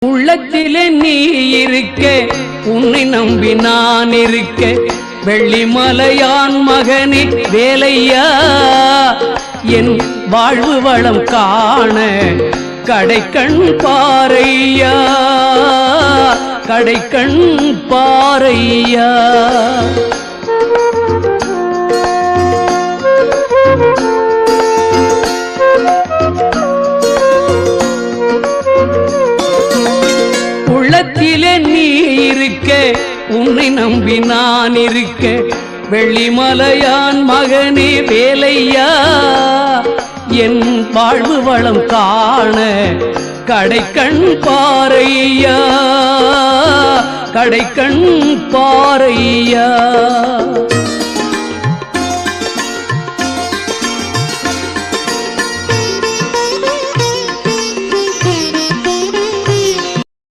உள்ளத்திலே நீ இருக்க, உன்னை நம்பி நான் இருக்க, வெள்ளிமலையான் மகனே வேலையா, என் வாழ்வு வளம் காண கடைக்கண் பாரையா, கடைக்கண் பாரையா. உள்ளத்திலே நீ இருக்க, உன்னை நம்பி நான் இருக்க, வெள்ளிமலையான் மகனே வேலையா, என் வாழ்வு வளம் காண கடைக்கண் பாரையா, கடைக்கண் பாரையா.